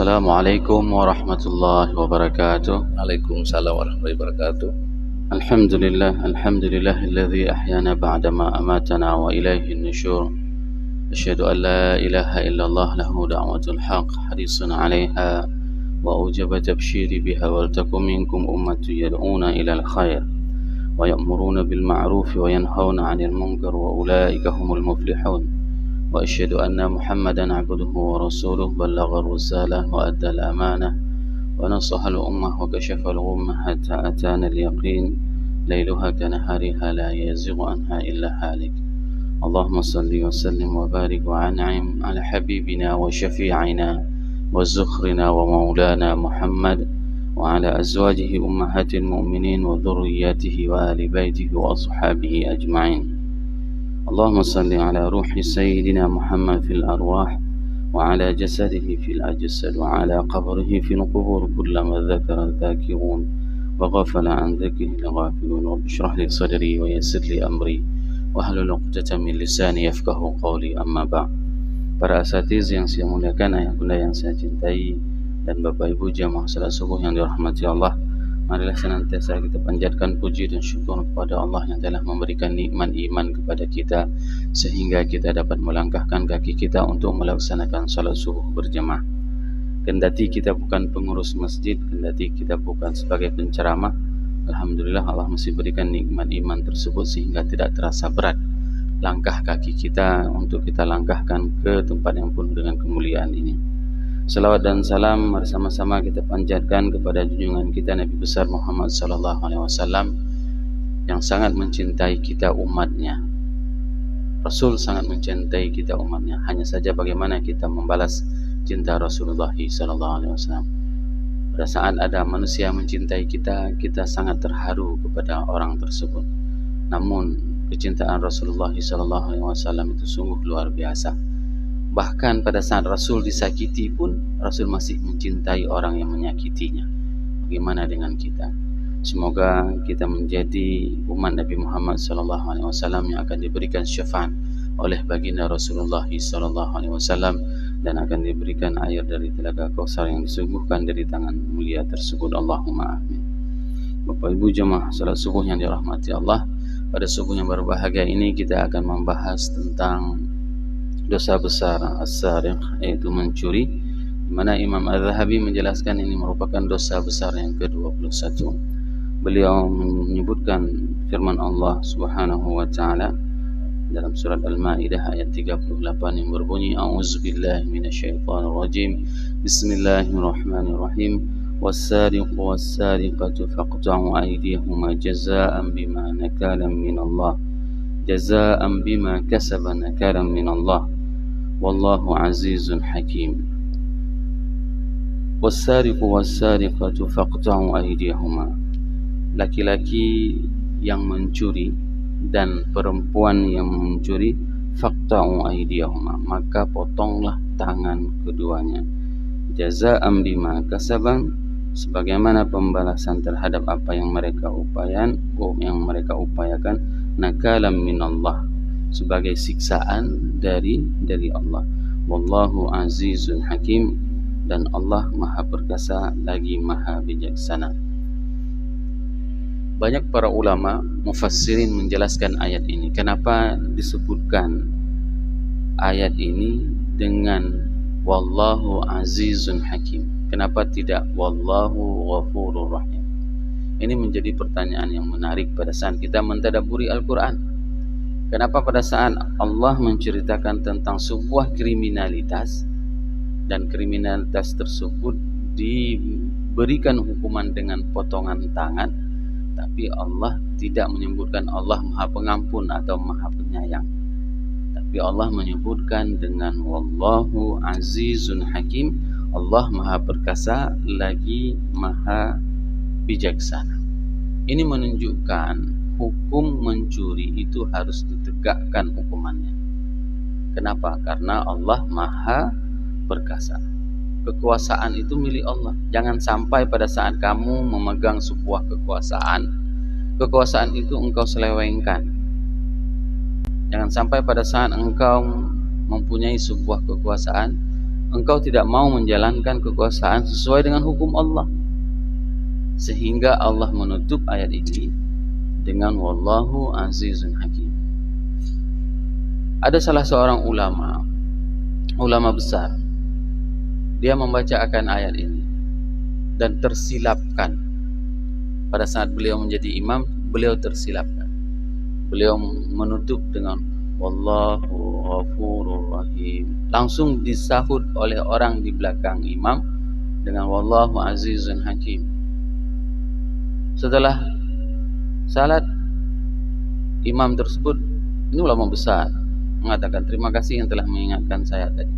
Assalamualaikum warahmatullahi wabarakatuh. Waalaikumsalam warahmatullahi wabarakatuh. Alhamdulillah alladzi ahyana ba'dama amatana wa ilaihin nusyur. Asyhadu an la ilaha illallah lahu da'watul haq harisun 'alaiha wa ujaba tabsyiri biha wal takum minkum ummatun yad'una ilal khair wa ya'muruna bil ma'ruf wa yanhauna 'anil munkar wa ulaika humul muflihun. وأشهد أن محمدا عبده ورسوله بلغ الرسالة وأدى الأمانة ونصح الأمة وكشف الغمة حتى أتانا اليقين ليلها كنهارها لا يزيغ عنها إلا هالك. اللهم صل وسلم وبارك وأنعم على حبيبنا وشفيعنا وزخرنا ومولانا محمد وعلى أزواجه أمهات المؤمنين وذرياته وآل بيته وأصحابه أجمعين. اللهم صل على روح سيدنا محمد في الأرواح وعلى جسده في الأجساد وعلى قبره في القبور كلما ذكر الذاكرون وغفل عن ذكره الغافلون. رب اشرح لي صدري ويسر لي أمري واحلل عقدة من لساني يفقهوا قولي. أما بعد. Para asatiz yang saya muliakan, ayah bunda yang saya cintai, dan bapak ibu jamaah salat subuh yang dirahmati Allah, marilah senantiasa kita panjatkan puji dan syukur kepada Allah yang telah memberikan nikmat iman kepada kita sehingga kita dapat melangkahkan kaki kita untuk melaksanakan salat subuh berjamaah. Kendati kita bukan pengurus masjid, kendati kita bukan sebagai penceramah, alhamdulillah Allah masih berikan nikmat iman tersebut sehingga tidak terasa berat langkah kaki kita untuk kita langkahkan ke tempat yang penuh dengan kemuliaan ini. Salawat dan salam mari sama-sama kita panjatkan kepada junjungan kita Nabi besar Muhammad sallallahu alaihi wasallam yang sangat mencintai kita umatnya. Rasul sangat mencintai kita umatnya. Hanya saja bagaimana kita membalas cinta Rasulullah sallallahu alaihi wasallam. Pada saat ada manusia mencintai kita, kita sangat terharu kepada orang tersebut. Namun kecintaan Rasulullah sallallahu alaihi wasallam itu sungguh luar biasa. Bahkan pada saat Rasul disakiti pun Rasul masih mencintai orang yang menyakitinya. Bagaimana dengan kita? Semoga kita menjadi umat Nabi Muhammad SAW yang akan diberikan syafaat oleh baginda Rasulullah SAW dan akan diberikan air dari telaga Kautsar yang disungguhkan dari tangan mulia tersebut. Allahumma amin. Bapak Ibu jemaah salat subuh yang dirahmati Allah, pada subuh yang berbahagia ini kita akan membahas tentang dosa besar as-sariq, yaitu mencuri, di mana Imam Az-Zahabi menjelaskan ini merupakan dosa besar yang ke-21. Beliau menyebutkan firman Allah Subhanahu wa taala dalam surat Al-Maidah ayat 38 yang berbunyi a'udzubillahi minasyaitonir rajim. Bismillahirrahmanirrahim. Was-sariqu was-sariqatu faqta'u aydiyahuma jazaa'an bima nakalan minallah. Jazaa'an bima kasaba nakalan minallah. Wallahu azizun hakim. Was-sariqu was-sariqatu faqta'u aydiyahuma. Laki-laki yang mencuri dan perempuan yang mencuri, faqta'u aydiyahuma, maka potonglah tangan keduanya. Jazaa'an bima kasaban, sebagaimana pembalasan terhadap apa yang mereka upayakan, nakalan minallah, sebagai siksaan dari Allah. Wallahu azizun hakim, dan Allah maha perkasa lagi maha bijaksana. Banyak para ulama mufassirin menjelaskan ayat ini. Kenapa disebutkan ayat ini dengan wallahu azizun hakim? Kenapa tidak wallahu ghafurur rahim? Ini menjadi pertanyaan yang menarik pada saat kita mentadabburi Al-Quran. Kenapa pada saat Allah menceritakan tentang sebuah kriminalitas, dan kriminalitas tersebut diberikan hukuman dengan potongan tangan, tapi Allah tidak menyebutkan Allah maha pengampun atau maha penyayang, tapi Allah menyebutkan dengan wallahu azizun hakim, Allah maha perkasa lagi maha bijaksana. Ini menunjukkan hukum mencuri itu harus ditegakkan hukumannya. Kenapa? Karena Allah maha perkasa. Kekuasaan itu milik Allah. Jangan sampai pada saat kamu memegang sebuah kekuasaan itu engkau selewengkan. Jangan sampai pada saat engkau mempunyai sebuah kekuasaan, engkau tidak mau menjalankan kekuasaan sesuai dengan hukum Allah. Sehingga Allah menutup ayat ini dengan wallahu azizun hakim. Ada salah seorang ulama besar, dia membaca akan ayat ini dan tersilapkan. Pada saat beliau menjadi imam, beliau tersilapkan. Beliau menutup dengan wallahu ghafurur rahim. Langsung disahut oleh orang di belakang imam dengan wallahu azizun hakim. Setelah salat, imam tersebut, ini ulama besar, mengatakan, terima kasih yang telah mengingatkan saya tadi.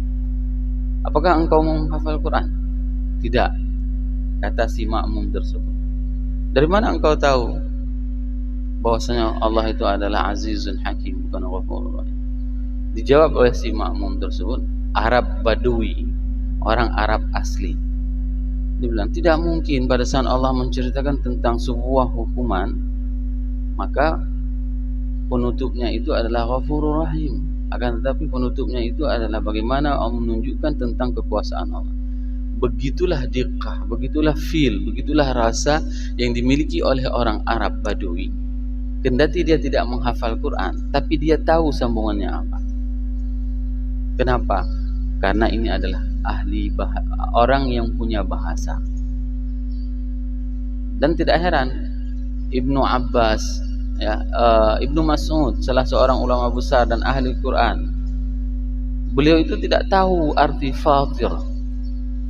Apakah engkau menghafal Quran? Tidak, kata si makmum tersebut. Dari mana engkau tahu bahwasanya Allah itu adalah azizun hakim, bukan ghafurur rahim? Dijawab oleh si makmum tersebut, Arab Badui, orang Arab asli. Dia bilang, tidak mungkin pada saat Allah menceritakan tentang sebuah hukuman, maka penutupnya itu adalah ghafurur rahim. Akan tetapi penutupnya itu adalah bagaimana Allah menunjukkan tentang kekuasaan Allah. Begitulah diqqah, begitulah feel, begitulah rasa yang dimiliki oleh orang Arab Badui. Kendati dia tidak menghafal Quran, tapi dia tahu sambungannya apa. Kenapa? Karena ini adalah orang yang punya bahasa. Dan tidak heran, Ibnu Abbas, Ibnu Mas'ud, salah seorang ulama besar dan ahli Quran, beliau itu tidak tahu arti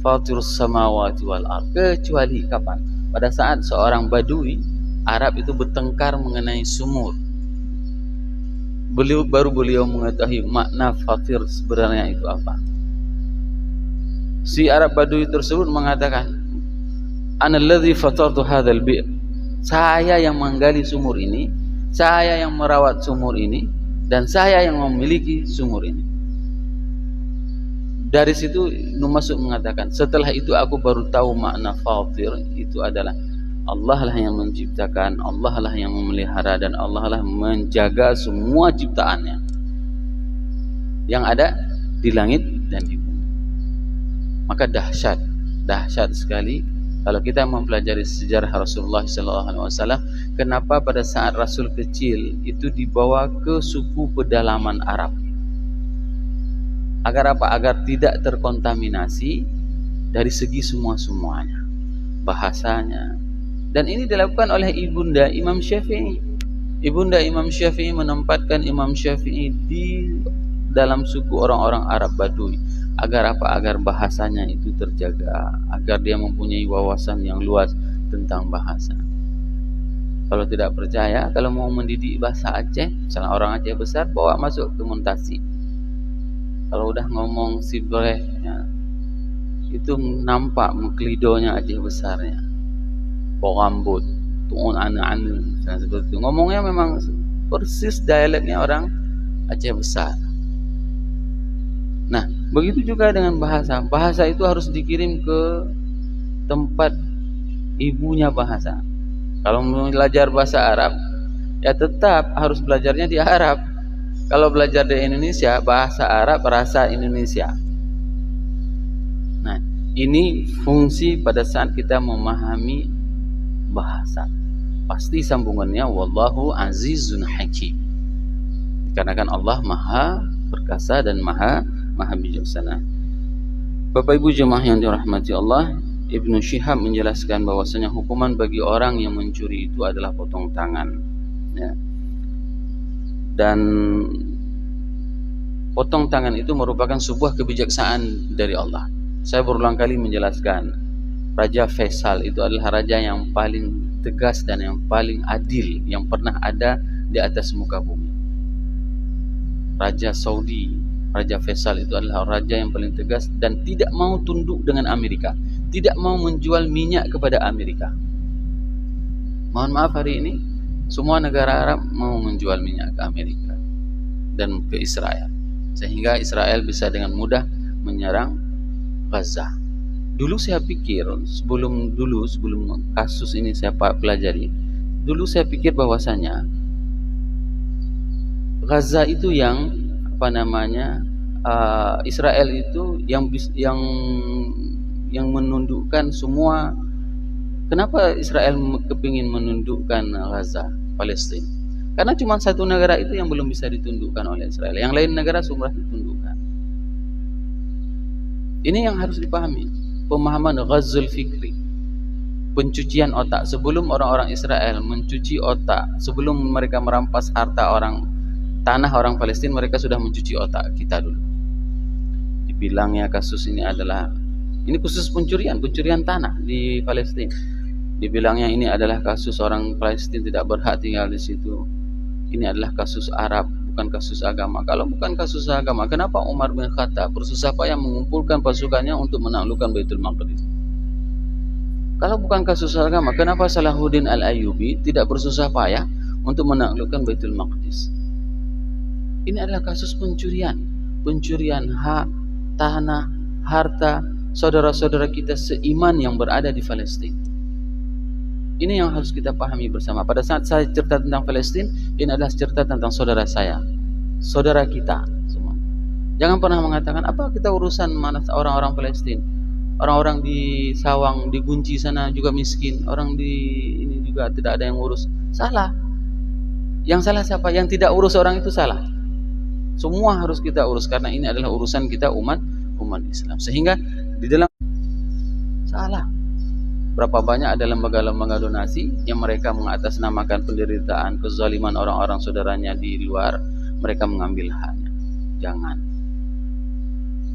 Fatirus samawati wal ard, kecuali kapan? Pada saat seorang Badui Arab itu bertengkar mengenai sumur. Beliau mengetahui makna fatir sebenarnya itu apa. Si Arab Badui tersebut mengatakan, ana alladhi fatartu hadzal bir. Saya yang menggali sumur ini, saya yang merawat sumur ini, dan saya yang memiliki sumur ini. Dari situ Ibnu Mas'ud mengatakan, setelah itu aku baru tahu makna fatir itu adalah Allah lah yang menciptakan, Allah lah yang memelihara, dan Allah lah menjaga semua ciptaannya yang ada di langit dan di bumi. Maka dahsyat sekali kalau kita mempelajari sejarah Rasulullah SAW. Kenapa pada saat Rasul kecil itu dibawa ke suku pedalaman Arab? Agar apa? Agar tidak terkontaminasi dari segi semuanya, bahasanya. Dan ini dilakukan oleh ibunda Imam Syafi'i. Ibunda Imam Syafi'i menempatkan Imam Syafi'i di dalam suku orang-orang Arab Badui. Agar apa? Agar bahasanya itu terjaga, agar dia mempunyai wawasan yang luas tentang bahasa. Kalau tidak percaya, kalau mau mendidik bahasa Aceh, misalnya orang Aceh besar, bawa masuk ke Muntasi. Kalau udah ngomong Sibreh, itu nampak muklidonya Aceh besarnya. Rambut, tuun ane-ane, seperti itu. Ngomongnya memang persis dialeknya orang Aceh besar. Nah, begitu juga dengan bahasa. Bahasa itu harus dikirim ke tempat ibunya bahasa. Kalau mau belajar bahasa Arab, ya tetap harus belajarnya di Arab. Kalau belajar di Indonesia, bahasa Arab, rasa Indonesia. Nah, ini fungsi pada saat kita memahami bahasa. Pasti sambungannya wallahu azizun hakim. Dikarenakan Allah maha perkasa dan maha bijaksana. Bapak Ibu jemaah yang dirahmati Allah, Ibnu Syihab menjelaskan bahwasanya hukuman bagi orang yang mencuri itu adalah potong tangan. Ya. Dan potong tangan itu merupakan sebuah kebijaksanaan dari Allah. Saya berulang kali menjelaskan, Raja Faisal itu adalah raja yang paling tegas dan yang paling adil yang pernah ada di atas muka bumi. Raja Saudi, Raja Faisal itu adalah raja yang paling tegas dan tidak mau tunduk dengan Amerika, tidak mau menjual minyak kepada Amerika. Mohon maaf, hari ini semua negara Arab mau menjual minyak ke Amerika dan ke Israel, sehingga Israel bisa dengan mudah menyerang Gaza. Dulu saya pikir, sebelum kasus ini saya pelajari, dulu saya pikir bahwasanya Gaza itu yang Israel itu yang menundukkan semua. Kenapa Israel kepingin menundukkan Gaza, Palestina? Karena cuma satu negara itu yang belum bisa ditundukkan oleh Israel. Yang lain negara sudah ditundukkan. Ini yang harus dipahami. Pemahaman ghazul fikri, pencucian otak. Sebelum orang-orang Israel mencuci otak, sebelum mereka merampas harta tanah orang Palestina, mereka sudah mencuci otak kita dulu. Dibilangnya kasus ini khusus pencurian tanah di Palestina. Dibilangnya ini adalah kasus orang Palestina tidak berhak tinggal di situ. Ini adalah kasus Arab, bukan kasus agama. Kalau bukan kasus agama, kenapa Umar bin Khattab bersusah payah mengumpulkan pasukannya untuk menaklukkan Baitul Maqdis? Kalau bukan kasus agama, kenapa Salahuddin Al-Ayyubi tidak bersusah payah untuk menaklukkan Baitul Maqdis? Ini adalah kasus pencurian hak, tanah, harta saudara-saudara kita seiman yang berada di Palestina. Ini yang harus kita pahami bersama. Pada saat saya cerita tentang Palestina, ini adalah cerita tentang saudara saya, saudara kita semua. Jangan pernah mengatakan apa kita urusan mana orang-orang Palestina. Orang-orang di Sawang, di Gunci sana juga miskin. Orang di ini juga tidak ada yang urus. Salah. Yang salah siapa? Yang tidak urus orang itu salah. Semua harus kita urus karena ini adalah urusan kita umat Islam. Sehingga di dalam salah. Berapa banyak ada lembaga-lembaga donasi yang mereka mengatasnamakan penderitaan, kezaliman orang-orang saudaranya di luar, mereka mengambil haknya.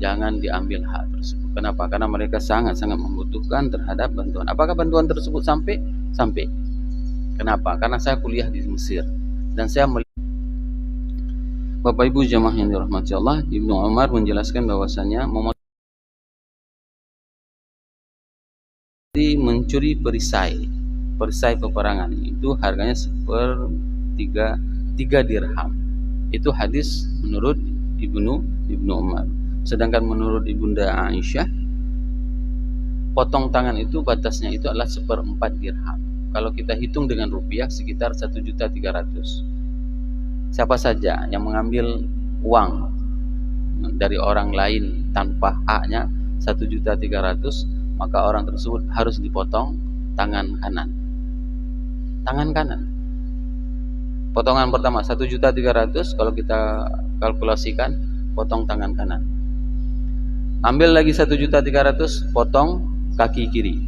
Jangan diambil hak tersebut. Kenapa? Karena mereka sangat-sangat membutuhkan terhadap bantuan. Apakah bantuan tersebut sampai? Sampai. Kenapa? Karena saya kuliah di Mesir dan saya melihat Bapak Ibu jamaah yang dirahmati Allah, Ibnu Umar menjelaskan bahwasanya mencuri perisai peperangan itu harganya 3 dirham. Itu hadis menurut Ibnu Umar. Sedangkan menurut Ibunda Aisyah, potong tangan itu batasnya itu adalah 1/4 dirham. Kalau kita hitung dengan rupiah sekitar 1.300.000. Siapa saja yang mengambil uang dari orang lain tanpa haknya 1.300.000, maka orang tersebut harus dipotong tangan kanan. Potongan pertama 1.300.000, kalau kita kalkulasikan potong tangan kanan. Ambil lagi 1.300.000, potong kaki kiri.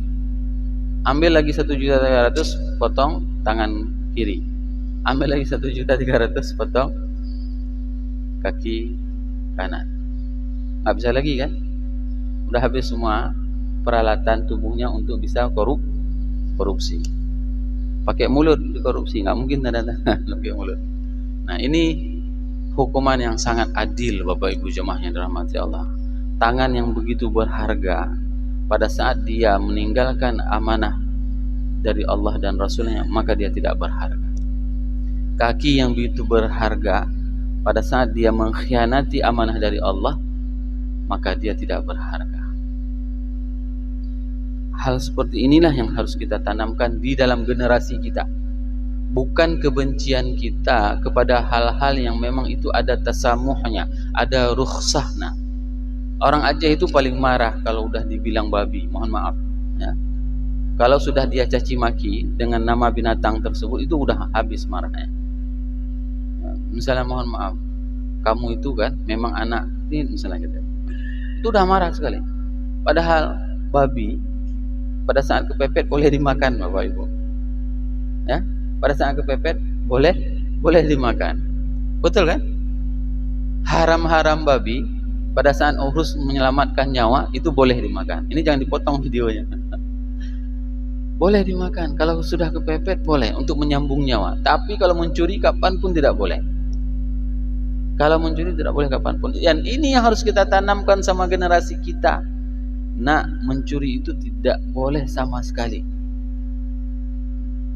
Ambil lagi 1.300.000, potong tangan kiri. Ambil lagi 1.300.000, potong kaki kanan. Nggak bisa lagi kan? Udah habis semua peralatan tubuhnya untuk bisa korupsi. Pakai mulut korupsi, nggak mungkin tanda tangan pakai mulut. Nah, ini hukuman yang sangat adil Bapak Ibu jemaah yang dirahmati Allah. Tangan yang begitu berharga pada saat dia meninggalkan amanah dari Allah dan Rasulnya, maka dia tidak berharga. Kaki yang begitu berharga pada saat dia mengkhianati amanah dari Allah, maka dia tidak berharga. Hal seperti inilah yang harus kita tanamkan di dalam generasi kita. Bukan kebencian kita kepada hal-hal yang memang itu ada tasamuhnya, ada rukhsahnya. Orang Aceh itu paling marah kalau udah dibilang babi, mohon maaf ya. Kalau sudah dia caci maki dengan nama binatang tersebut, itu udah habis marahnya ya. Misalnya mohon maaf, kamu itu kan memang anak ini misalnya gitu. Itu udah marah sekali. Padahal babi pada saat kepepet boleh dimakan Bapak Ibu ya. Pada saat kepepet boleh dimakan, betul kan? Haram babi pada saat urus menyelamatkan nyawa itu boleh dimakan. Ini jangan dipotong videonya. Boleh dimakan kalau sudah kepepet, boleh untuk menyambung nyawa. Tapi kalau mencuri kapanpun tidak boleh. Kalau mencuri tidak boleh kapanpun. Dan ini yang harus kita tanamkan sama generasi kita. Nah, mencuri itu tidak boleh sama sekali.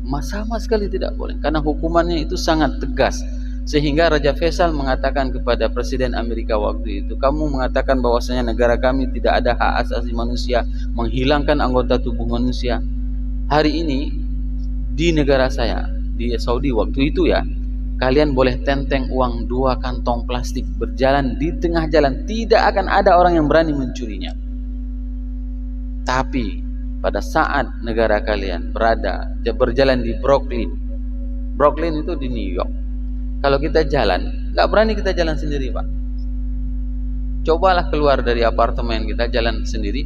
Sama sekali tidak boleh. Karena hukumannya itu sangat tegas. Sehingga Raja Faisal mengatakan kepada Presiden Amerika waktu itu, kamu mengatakan bahwasanya negara kami tidak ada hak asasi manusia, menghilangkan anggota tubuh manusia. Hari ini di negara saya, di Saudi waktu itu ya, kalian boleh tenteng uang 2 kantong plastik berjalan di tengah jalan, tidak akan ada orang yang berani mencurinya. Tapi pada saat negara kalian berjalan di Brooklyn itu di New York, kalau kita jalan, nggak berani kita jalan sendiri, Pak. Cobalah keluar dari apartemen kita jalan sendiri,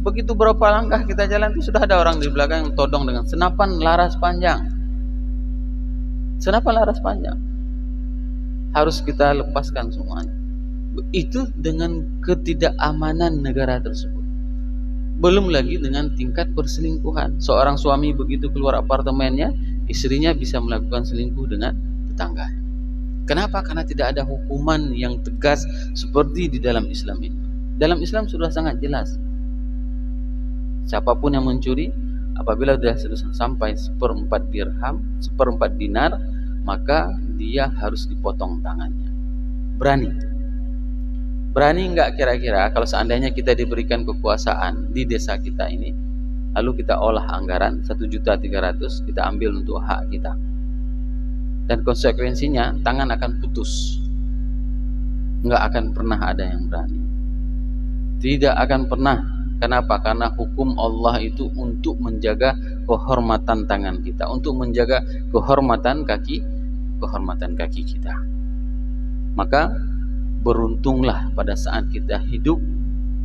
begitu berapa langkah kita jalan itu sudah ada orang di belakang yang todong dengan senapan laras panjang. Harus kita lepaskan semuanya. Itu dengan ketidakamanan negara tersebut. Belum lagi dengan tingkat perselingkuhan. Seorang suami begitu keluar apartemennya, istrinya bisa melakukan selingkuh dengan tetangganya. Kenapa? Karena tidak ada hukuman yang tegas seperti di dalam Islam ini. Dalam Islam sudah sangat jelas. Siapapun yang mencuri, apabila sudah sampai 1/4 dirham, 1/4 dinar, maka dia harus dipotong tangannya. Berani nggak kira-kira kalau seandainya kita diberikan kekuasaan di desa kita ini, lalu kita olah anggaran 1.300.000, kita ambil untuk hak kita, dan konsekuensinya tangan akan putus. Nggak akan pernah ada yang berani. Tidak akan pernah. Kenapa? Karena hukum Allah itu untuk menjaga kehormatan tangan kita, untuk menjaga kehormatan kaki kita. Maka beruntunglah pada saat kita hidup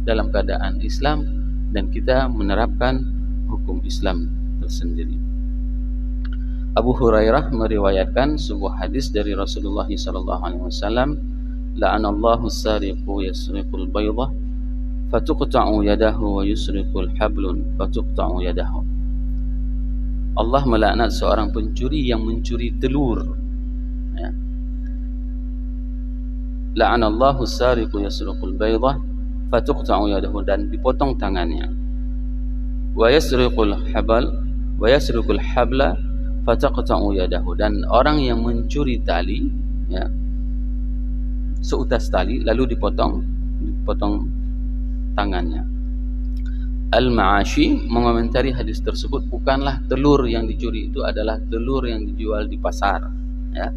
dalam keadaan Islam dan kita menerapkan hukum Islam tersendiri. Abu Hurairah meriwayatkan sebuah hadis dari Rasulullah SAW, la'anallahu as-sariqu yasriqul baydah fatuqta'u yadahu wa yusriqul hablun fatuqta'u yadahu. Allah melaknat seorang pencuri yang mencuri telur. Ya. La'anallahu as-sariqu yasriqul baydah fatuqta'u yadahu, dan dipotong tangannya. Wa yasriqul habla fataqta'u yadahu, dan orang yang mencuri tali, ya, seutas tali lalu dipotong tangannya. Al-Ma'ashi mengomentari hadis tersebut, bukanlah telur yang dicuri itu adalah telur yang dijual di pasar, ya.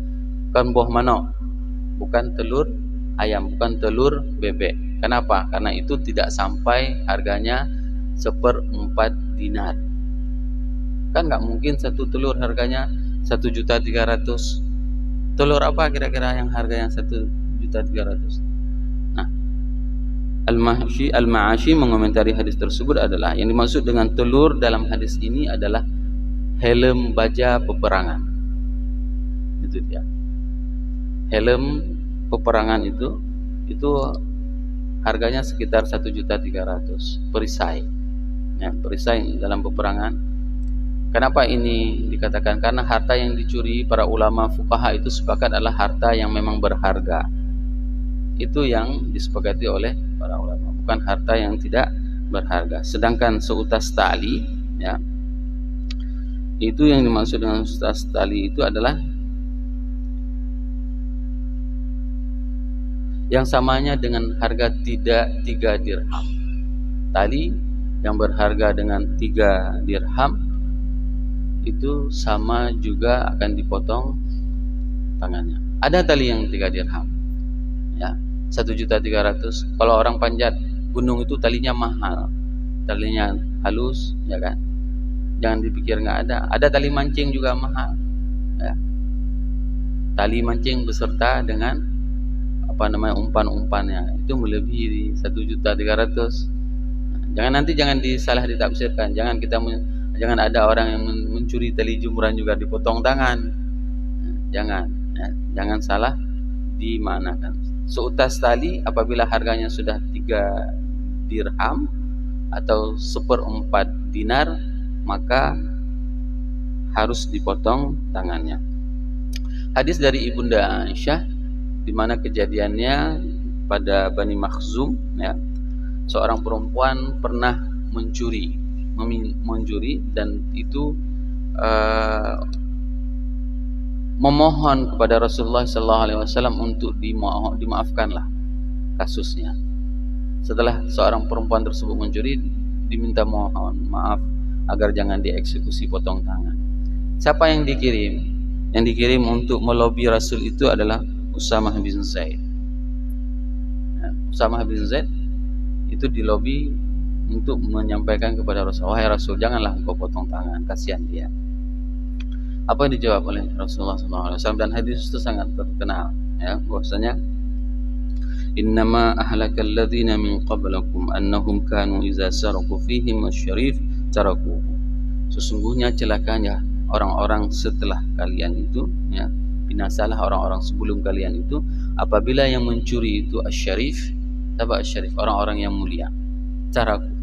Bukan buah manok, bukan telur ayam, bukan telur bebek. Kenapa? Karena itu tidak sampai harganya 1/4 dinar. Kan nggak mungkin satu telur harganya 1.300.000. Telur apa kira-kira yang harga yang 1.300.000? Nah, Al-Ma'ashi mengomentari hadis tersebut adalah, yang dimaksud dengan telur dalam hadis ini adalah helm baja peperangan. Itu dia. Helm peperangan itu harganya sekitar 1.300.000 perisai. Ya, perisai dalam peperangan. Kenapa ini dikatakan? Karena harta yang dicuri, para ulama fuqaha itu sepakat adalah harta yang memang berharga. Itu yang disepakati oleh para ulama, bukan harta yang tidak berharga. Sedangkan seutas tali, ya, itu yang dimaksud dengan seutas tali itu adalah yang samanya dengan harga 3 dirham. Tali yang berharga dengan 3 dirham itu sama juga akan dipotong tangannya. Ada tali yang 3 dirham, ya, 1.300.000. Kalau orang panjat gunung itu talinya mahal, talinya halus, ya kan. Jangan dipikir nggak ada. Ada tali mancing juga mahal, ya. Tali mancing beserta dengan umpan-umpannya itu melebihi 1.300.000. Jangan disalah ditafsirkan. Jangan ada orang yang mencuri tali jumuran juga dipotong tangan. Jangan salah dimanakan. Seutas tali apabila harganya sudah 3 dirham atau 1/4 dinar, maka harus dipotong tangannya. Hadis dari Ibunda Aisyah, di mana kejadiannya pada Bani Makhzum, ya, seorang perempuan pernah mencuri dan itu memohon kepada Rasulullah SAW untuk dimaafkanlah kasusnya. Setelah seorang perempuan tersebut mencuri, diminta mohon maaf agar jangan dieksekusi potong tangan. Siapa yang dikirim? yang dikirim untuk melobi Rasul itu adalah Usamah bin Zaid. Usamah bin Zaid itu dilobi untuk menyampaikan kepada Rasul, wahai Rasul, janganlah engkau potong tangan, kasihan dia. Apa yang dijawab oleh Rasulullah SAW, dan hadis itu sangat terkenal, ya, bahwasanya innama ahlakal ladzina min qablakum annahum kanu idza saraku fihim asy-syarif tarakuhu. Sesungguhnya celakanya orang-orang setelah kalian itu, ya, binasalah orang-orang sebelum kalian itu apabila yang mencuri itu asy-syarif, asy-syarif, orang-orang yang mulia, taraku,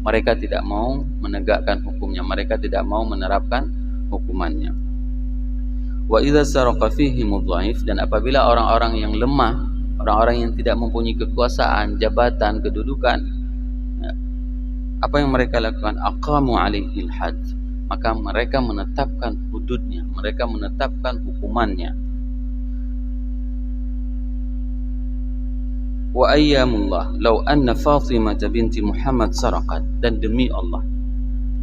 mereka tidak mau menegakkan hukumnya, mereka tidak mau menerapkan hukumannya. Wa idza saraqa fihim adh-dhaif, dan apabila orang-orang yang lemah, orang-orang yang tidak mempunyai kekuasaan, jabatan, kedudukan, apa yang mereka lakukan? Aqamu alaihi al-had, maka mereka menetapkan hududnya, mereka menetapkan hukumannya. Wa ayyamullah law anna Fatimah binti Muhammad saraqat, dan demi Allah,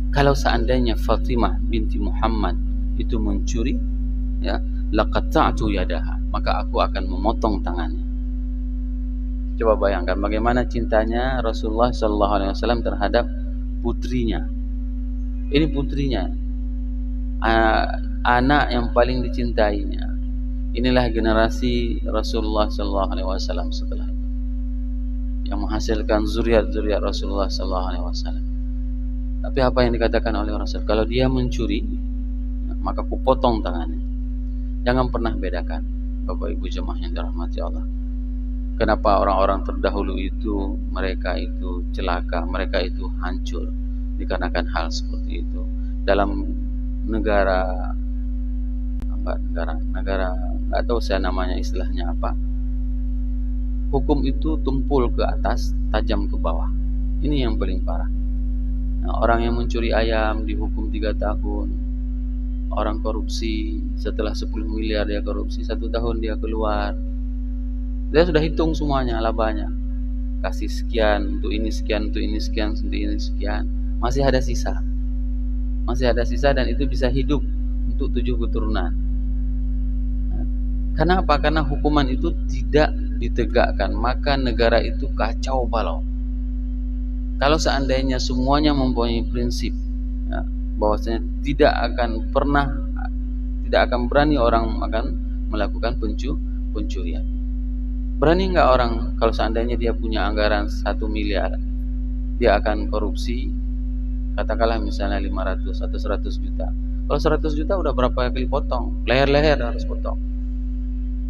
kalau seandainya Fatimah binti Muhammad itu mencuri, ya, laqata'tu yadaha, maka aku akan memotong tangannya. Coba bayangkan bagaimana cintanya Rasulullah SAW terhadap putrinya. Ini putrinya, anak yang paling dicintainya. Inilah generasi Rasulullah SAW setelah itu, yang menghasilkan zuriat-zuriat Rasulullah SAW. Tapi apa yang dikatakan oleh Rasul? Kalau dia mencuri, maka ku potong tangannya. Jangan pernah bedakan, Bapak Ibu jemaah yang dirahmati Allah. Kenapa orang-orang terdahulu itu, mereka itu celaka, mereka itu hancur dikarenakan hal seperti itu. Dalam negara nggak tahu saya namanya, istilahnya apa, hukum itu tumpul ke atas, tajam ke bawah. Ini yang paling parah. Nah, orang yang mencuri ayam dihukum 3 tahun. Orang korupsi, setelah 10 miliar dia korupsi, 1 tahun dia keluar. Dia sudah hitung semuanya labanya, kasih sekian untuk ini, sekian untuk ini, sekian untuk ini, sekian. Masih ada sisa, dan itu bisa hidup untuk 7 keturunan. Karena apa? Karena hukuman itu tidak ditegakkan, maka negara itu kacau balau. Kalau seandainya semuanya mempunyai prinsip, ya, bahwasanya tidak akan berani orang akan melakukan pencurian. Berani nggak orang kalau seandainya dia punya anggaran 1 miliar, dia akan korupsi, katakanlah misalnya 500 atau 100 juta. Kalau 100 juta udah berapa kali potong? Leher-leher harus potong.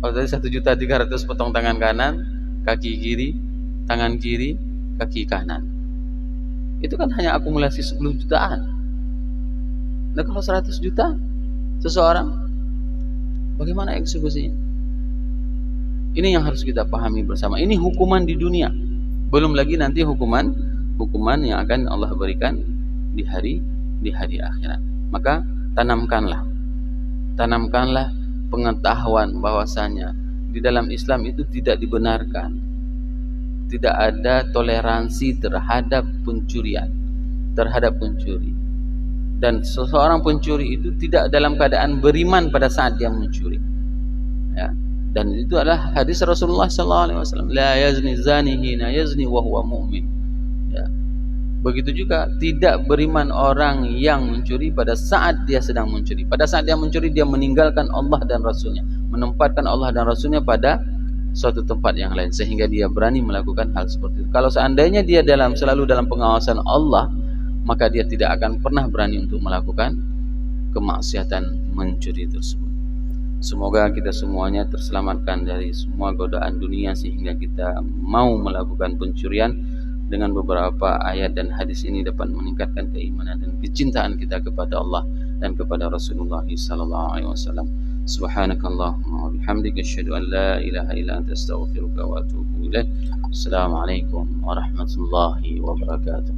Kalau tadi 1.300.000 potong tangan kanan, kaki kiri, tangan kiri, kaki kanan. Itu kan hanya akumulasi 10 jutaan. Nah kalau 100 juta seseorang, bagaimana eksekusinya? Ini yang harus kita pahami bersama. Ini hukuman di dunia. Belum lagi nanti hukuman yang akan Allah berikan di hari akhirat. Maka tanamkanlah pengetahuan bahwasanya di dalam Islam itu tidak dibenarkan, tidak ada toleransi terhadap pencuri. Dan seseorang pencuri itu tidak dalam keadaan beriman pada saat dia mencuri, ya. Dan itu adalah hadis Rasulullah SAW, la yazni zani hina yazni wa huwa mu'min, ya. Begitu juga tidak beriman orang yang mencuri pada saat dia sedang mencuri. Pada saat dia mencuri, dia meninggalkan Allah dan Rasulnya, menempatkan Allah dan Rasulnya pada suatu tempat yang lain, sehingga dia berani melakukan hal seperti itu. Kalau seandainya dia selalu dalam pengawasan Allah, maka dia tidak akan pernah berani untuk melakukan kemaksiatan mencuri tersebut. Semoga kita semuanya terselamatkan dari semua godaan dunia, sehingga kita mau melakukan pencurian. Dengan beberapa ayat dan hadis ini dapat meningkatkan keimanan dan kecintaan kita kepada Allah dan kepada Rasulullah SAW. Subhanakallahumma wa bihamdika asyhadu an la ilaha illa anta astaghfiruka wa atubu ilaik. Assalamualaikum warahmatullahi wabarakatuh.